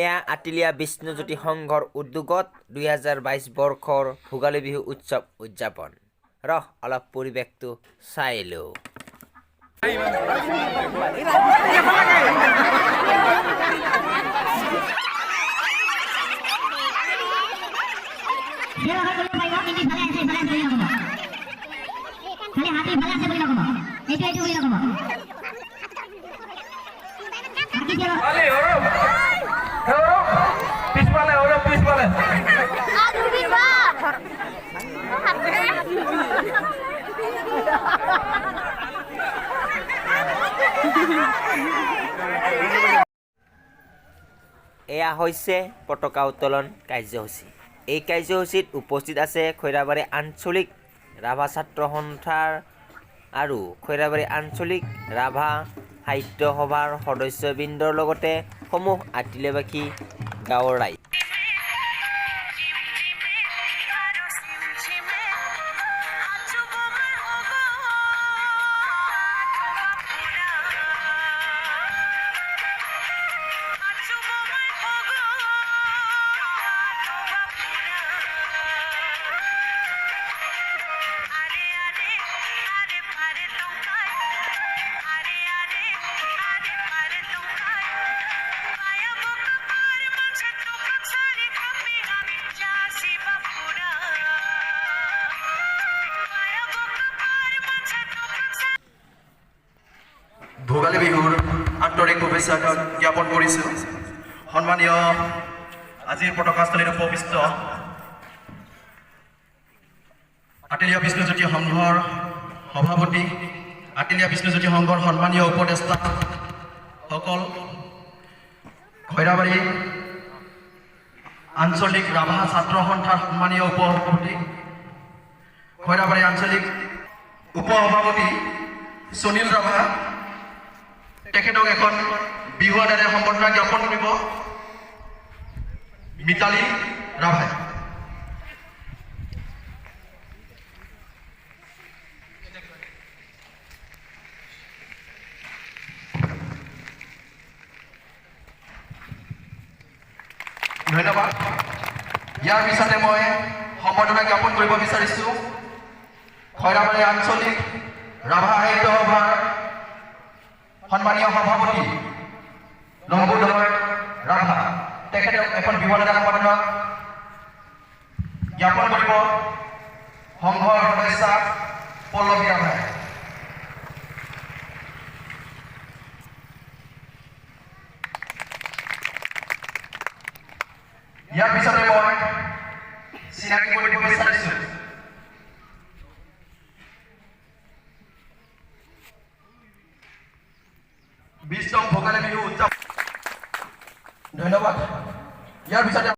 এয়া আতিলিয়া বিষ্ণুজ্যোতি সংঘৰ উদ্যোগত 2022 বৰ্ষৰ ভোগালী বিহু উৎসৱ উদযাপন। অলপ পৰিৱেশটো চাই লওঁ। এয়া হৈছে পতাকা উত্তোলন কাৰ্যসূচী। এই কাৰ্যসূচীত উপস্থিত আছে খৈৰাবাৰী আঞ্চলিক ৰাভা ছাত্ৰ সন্থাৰ আৰু খৈৰাবাৰী আঞ্চলিক ৰাভা সাহিত্য সভাৰ সদস্যবৃন্দৰ লগতে সমূহ আতিলিয়াবাসী গাঁৱৰ ৰাইজ। ভোগালী বিহুৰ আন্তৰিক শুভেচ্ছা জ্ঞাপন কৰিছোঁ। সন্মানীয় আজিৰ পতাকাস্থলীত উপবিষ্ট আতিলিয়া বিষ্ণুজ্যোতি সংঘৰ সভাপতি, আতিলিয়া বিষ্ণুজ্যোতি সংঘৰ সন্মানীয় উপদেষ্টাসকল, খৈৰাবাৰী আঞ্চলিক ৰাভা ছাত্ৰ সন্থাৰ সন্মানীয় উপসভাপতি, খৈৰাবাৰী আঞ্চলিক উপসভাপতি সুনীল ৰাভা, তেখেতক এখন বিহু আদাৰে সম্বৰ্ধনা জ্ঞাপন কৰিব মিতালী ৰাভাই। ধন্যবাদ। ইয়াৰ পিছতে মই সম্বৰ্ধনা জ্ঞাপন কৰিব বিচাৰিছোঁ খৈৰাবাৰী আঞ্চলিক ৰাভা সাহিত্য সভাৰ সন্মানীয় সভাপতি লম্বোদৰ ৰাভা, তেখেতক এখন বিহুৱান সম্বৰ্ধনা জ্ঞাপন কৰিব সংঘৰ সদস্যা পল্লৱী ৰাভাই। ইয়াৰ পিছতে মই চিনাকি কৰিব বিচাৰিছোঁ বিশ্বম ভোগালী বিহু উদযাপন। ধন্যবাদ। ইয়াৰ পিছতে